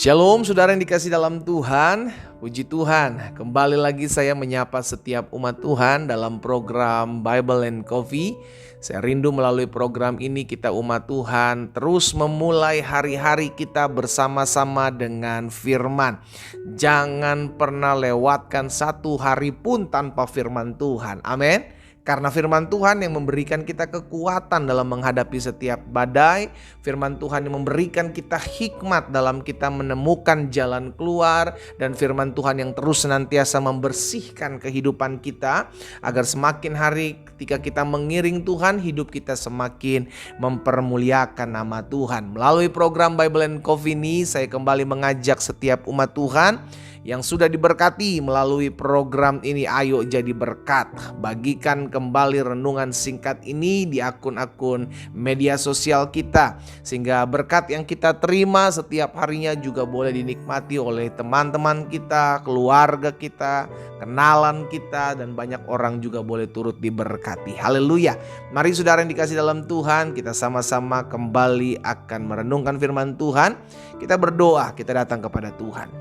Shalom saudara yang dikasih dalam Tuhan. Puji Tuhan, kembali lagi saya menyapa setiap umat Tuhan dalam program Bible and Coffee. Saya rindu melalui program ini kita umat Tuhan terus memulai hari-hari kita bersama-sama dengan firman. Jangan pernah lewatkan satu hari pun tanpa firman Tuhan. Amin. Karena firman Tuhan yang memberikan kita kekuatan dalam menghadapi setiap badai. Firman Tuhan yang memberikan kita hikmat dalam kita menemukan jalan keluar. Dan firman Tuhan yang terus senantiasa membersihkan kehidupan kita. Agar semakin hari ketika kita mengiring Tuhan, hidup kita semakin mempermuliakan nama Tuhan. Melalui program Bible and Coffee ini, saya kembali mengajak setiap umat Tuhan yang sudah diberkati melalui program ini, ayo jadi berkat. Bagikan kembali renungan singkat ini di akun-akun media sosial kita, sehingga berkat yang kita terima setiap harinya juga boleh dinikmati oleh teman-teman kita, keluarga kita, kenalan kita, dan banyak orang juga boleh turut diberkati. Haleluya. Mari saudara yang dikasih dalam Tuhan, kita sama-sama kembali akan merenungkan firman Tuhan. Kita berdoa, kita datang kepada Tuhan.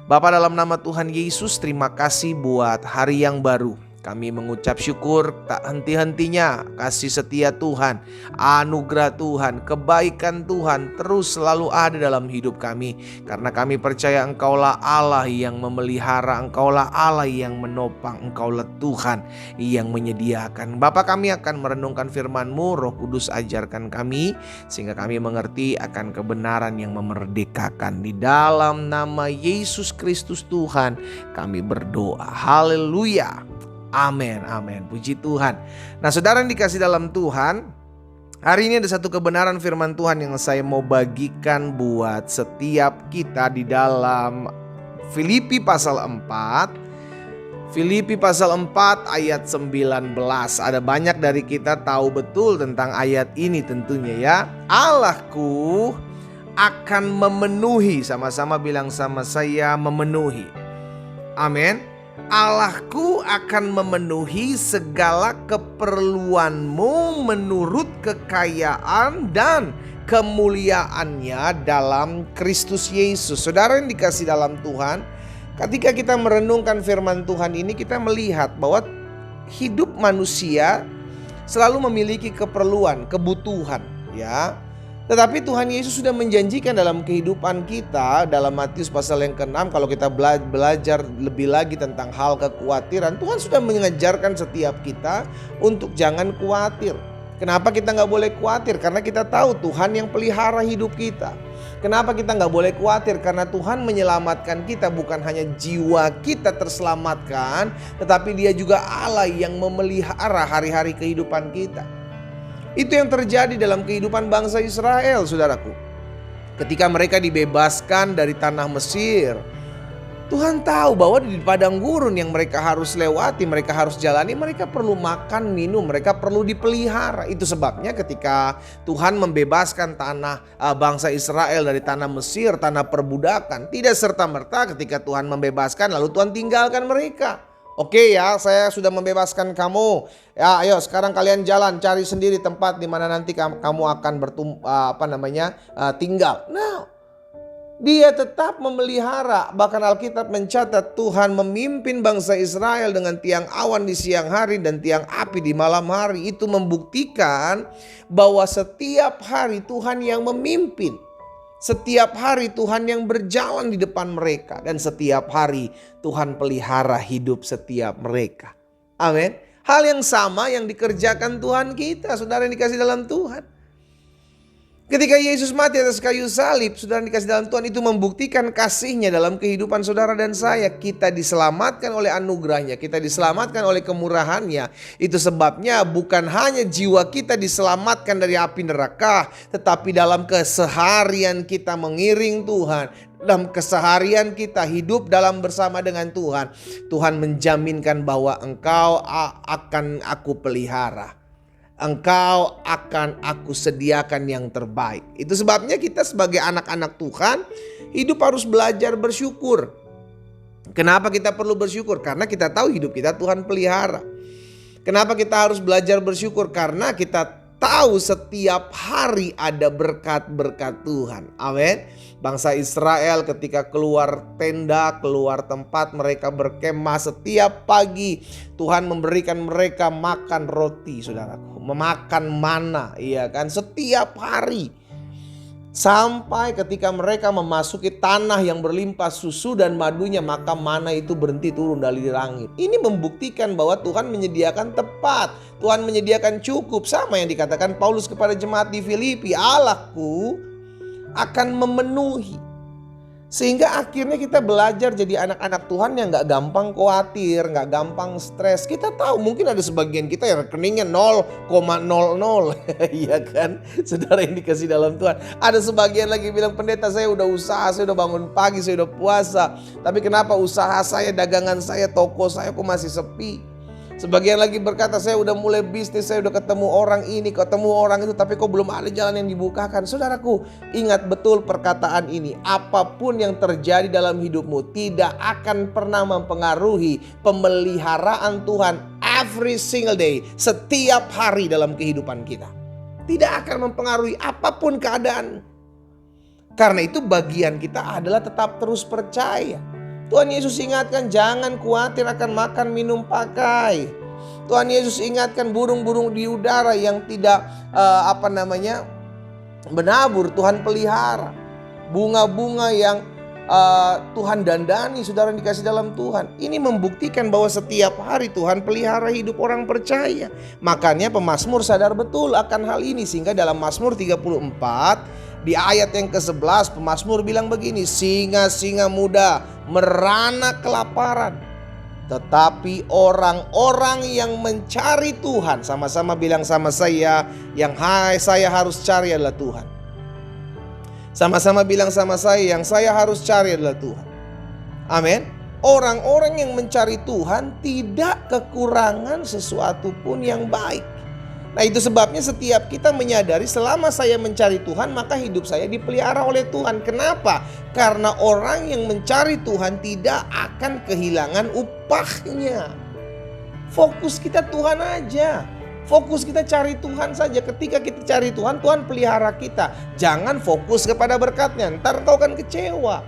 Bapa, dalam nama Tuhan Yesus, terima kasih buat hari yang baru. Kami mengucap syukur tak henti-hentinya kasih setia Tuhan, anugerah Tuhan, kebaikan Tuhan terus selalu ada dalam hidup kami. Karena kami percaya Engkaulah Allah yang memelihara, Engkaulah Allah yang menopang, Engkaulah Tuhan yang menyediakan. Bapa, kami akan merenungkan firman-Mu, Roh Kudus ajarkan kami sehingga kami mengerti akan kebenaran yang memerdekakan. Di dalam nama Yesus Kristus Tuhan kami berdoa. Haleluya. Amin, amin. Puji Tuhan. Nah, saudara yang dikasih dalam Tuhan, hari ini ada satu kebenaran firman Tuhan yang saya mau bagikan buat setiap kita di dalam Filipi pasal 4. Filipi pasal 4 ayat 19. Ada banyak dari kita tahu betul tentang ayat ini tentunya ya. Allahku akan memenuhi, sama-sama bilang sama saya, memenuhi. Amin. Allahku akan memenuhi segala keperluanmu menurut kekayaan dan kemuliaannya dalam Kristus Yesus. Saudara yang dikasih dalam Tuhan, ketika kita merenungkan firman Tuhan ini, kita melihat bahwa hidup manusia selalu memiliki keperluan, kebutuhan, ya. Tetapi Tuhan Yesus sudah menjanjikan dalam kehidupan kita, dalam Matius pasal yang ke-6, kalau kita belajar lebih lagi tentang hal kekhawatiran, Tuhan sudah mengajarkan setiap kita untuk jangan khawatir. Kenapa kita gak boleh khawatir? Karena kita tahu Tuhan yang pelihara hidup kita. Kenapa kita gak boleh khawatir? Karena Tuhan menyelamatkan kita, bukan hanya jiwa kita terselamatkan, tetapi Dia juga Allah yang memelihara hari-hari kehidupan kita. Itu yang terjadi dalam kehidupan bangsa Israel, saudaraku. Ketika mereka dibebaskan dari tanah Mesir, Tuhan tahu bahwa di padang gurun yang mereka harus lewati, mereka harus jalani, mereka perlu makan, minum, mereka perlu dipelihara. Itu sebabnya ketika Tuhan membebaskan bangsa Israel dari tanah Mesir, tanah perbudakan, tidak serta-merta ketika Tuhan membebaskan lalu Tuhan tinggalkan mereka. Oke ya, saya sudah membebaskan kamu. Ya, ayo sekarang kalian jalan cari sendiri tempat di mana nanti kamu akan tinggal. Nah, Dia tetap memelihara. Bahkan Alkitab mencatat Tuhan memimpin bangsa Israel dengan tiang awan di siang hari dan tiang api di malam hari. Itu membuktikan bahwa setiap hari Tuhan yang memimpin. Setiap hari Tuhan yang berjalan di depan mereka. Dan setiap hari Tuhan pelihara hidup setiap mereka. Amin. Hal yang sama yang dikerjakan Tuhan kita, saudara yang dikasih dalam Tuhan. Ketika Yesus mati atas kayu salib, saudara yang dikasih dalam Tuhan, itu membuktikan kasih-Nya dalam kehidupan saudara dan saya. Kita diselamatkan oleh anugerah-Nya, kita diselamatkan oleh kemurahan-Nya. Itu sebabnya bukan hanya jiwa kita diselamatkan dari api neraka, tetapi dalam keseharian kita mengiring Tuhan, dalam keseharian kita hidup dalam bersama dengan Tuhan, Tuhan menjaminkan bahwa engkau akan aku pelihara. Engkau akan aku sediakan yang terbaik. Itu sebabnya kita sebagai anak-anak Tuhan hidup harus belajar bersyukur. Kenapa kita perlu bersyukur? Karena kita tahu hidup kita Tuhan pelihara. Kenapa kita harus belajar bersyukur? Karena kita tahu setiap hari ada berkat-berkat Tuhan. Amin. Bangsa Israel ketika keluar tenda, keluar tempat mereka berkemah, setiap pagi Tuhan memberikan mereka makan roti, saudaraku, memakan mana, iya kan, setiap hari. Sampai ketika mereka memasuki tanah yang berlimpah susu dan madunya, maka mana itu berhenti turun dari langit. Ini membuktikan bahwa Tuhan menyediakan tepat, Tuhan menyediakan cukup. Sama yang dikatakan Paulus kepada jemaat di Filipi, Allahku akan memenuhi. Sehingga akhirnya kita belajar jadi anak-anak Tuhan yang gak gampang khawatir, gak gampang stres. Kita tahu mungkin ada sebagian kita yang rekeningnya 0,00. Iya kan, saudara yang dikasih dalam Tuhan. Ada sebagian lagi bilang, pendeta saya udah usaha, saya udah bangun pagi, saya udah puasa. Tapi kenapa usaha saya, dagangan saya, toko saya kok masih sepi? Sebagian lagi berkata, saya udah mulai bisnis, saya udah ketemu orang ini, ketemu orang itu, tapi kok belum ada jalan yang dibukakan. Saudaraku, ingat betul perkataan ini. Apapun yang terjadi dalam hidupmu tidak akan pernah mempengaruhi pemeliharaan Tuhan every single day, setiap hari dalam kehidupan kita. Tidak akan mempengaruhi apapun keadaan. Karena itu bagian kita adalah tetap terus percaya. Tuhan Yesus ingatkan, jangan khawatir akan makan, minum, pakai. Tuhan Yesus ingatkan burung-burung di udara yang tidak menabur, Tuhan pelihara. Bunga-bunga yang Tuhan dandani, saudara yang dikasih dalam Tuhan. Ini membuktikan bahwa setiap hari Tuhan pelihara hidup orang percaya. Makanya pemazmur sadar betul akan hal ini. Sehingga dalam Mazmur 34 di ayat yang ke-11 pemazmur bilang begini, singa-singa muda merana kelaparan, tetapi orang-orang yang mencari Tuhan, sama-sama bilang sama saya, yang saya harus cari adalah Tuhan. Sama-sama bilang sama saya, yang saya harus cari adalah Tuhan. Amin. Orang-orang yang mencari Tuhan tidak kekurangan sesuatu pun yang baik. Nah, itu sebabnya setiap kita menyadari selama saya mencari Tuhan, maka hidup saya dipelihara oleh Tuhan. Kenapa? Karena orang yang mencari Tuhan tidak akan kehilangan upahnya. Fokus kita Tuhan aja. Fokus kita cari Tuhan saja. Ketika kita cari Tuhan, Tuhan pelihara kita. Jangan fokus kepada berkatnya, ntar kau akan kecewa.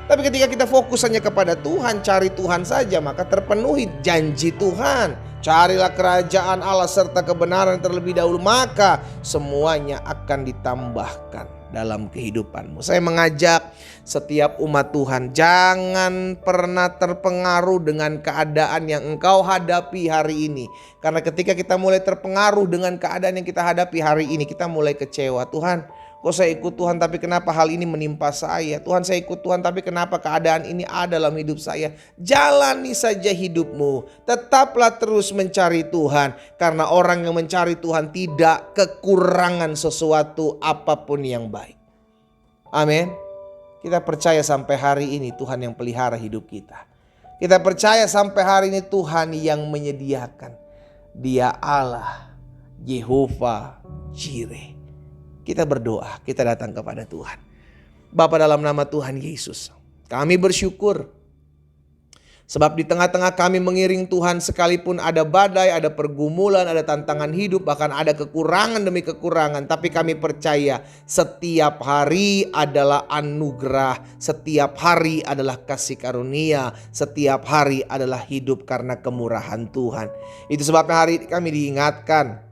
Tapi ketika kita fokus hanya kepada Tuhan, cari Tuhan saja, maka terpenuhi janji Tuhan. Carilah kerajaan Allah serta kebenaran terlebih dahulu, maka semuanya akan ditambahkan dalam kehidupanmu. Saya mengajak setiap umat Tuhan, jangan pernah terpengaruh dengan keadaan yang engkau hadapi hari ini. Karena ketika kita mulai terpengaruh dengan keadaan yang kita hadapi hari ini, kita mulai kecewa. Tuhan, kok saya ikut Tuhan tapi kenapa hal ini menimpa saya? Tuhan, saya ikut Tuhan tapi kenapa keadaan ini ada dalam hidup saya? Jalani saja hidupmu. Tetaplah terus mencari Tuhan. Karena orang yang mencari Tuhan tidak kekurangan sesuatu apapun yang baik. Amin. Kita percaya sampai hari ini Tuhan yang pelihara hidup kita. Kita percaya sampai hari ini Tuhan yang menyediakan. Dia Allah, Yehova Jireh. Kita berdoa, kita datang kepada Tuhan. Bapa, dalam nama Tuhan Yesus, kami bersyukur. Sebab di tengah-tengah kami mengiring Tuhan, sekalipun ada badai, ada pergumulan, ada tantangan hidup, bahkan ada kekurangan demi kekurangan. Tapi kami percaya setiap hari adalah anugerah, setiap hari adalah kasih karunia, setiap hari adalah hidup karena kemurahan Tuhan. Itu sebabnya hari ini kami diingatkan.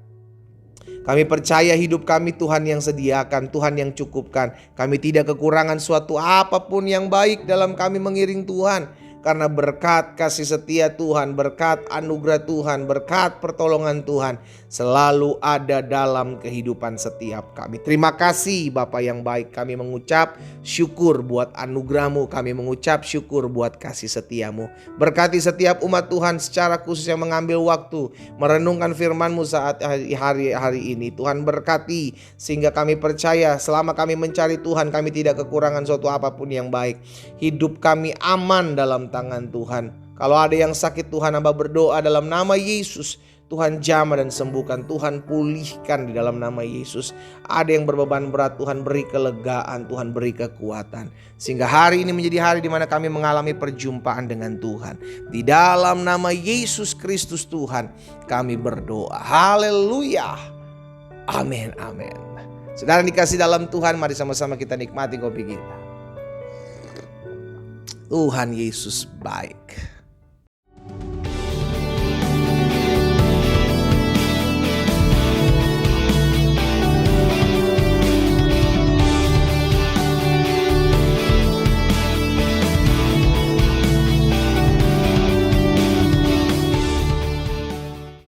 Kami percaya hidup kami Tuhan yang sediakan, Tuhan yang cukupkan. Kami tidak kekurangan suatu apapun yang baik dalam kami mengiring Tuhan. Karena berkat kasih setia Tuhan, berkat anugerah Tuhan, berkat pertolongan Tuhan selalu ada dalam kehidupan setiap kami. Terima kasih Bapa yang baik, kami mengucap syukur buat anugerah-Mu, kami mengucap syukur buat kasih setia-Mu. Berkati setiap umat Tuhan secara khusus yang mengambil waktu merenungkan firman-Mu saat hari ini. Tuhan berkati sehingga kami percaya selama kami mencari Tuhan, kami tidak kekurangan suatu apapun yang baik. Hidup kami aman dalam tangan Tuhan. Kalau ada yang sakit, Tuhan hamba berdoa dalam nama Yesus, Tuhan jamah dan sembuhkan, Tuhan pulihkan di dalam nama Yesus. Ada yang berbeban berat, Tuhan beri kelegaan, Tuhan beri kekuatan. Sehingga hari ini menjadi hari di mana kami mengalami perjumpaan dengan Tuhan. Di dalam nama Yesus Kristus Tuhan kami berdoa. Haleluya. Amin, amin. Saudara dikasih dalam Tuhan, mari sama-sama kita nikmati kopi kita. Tuhan Yesus baik.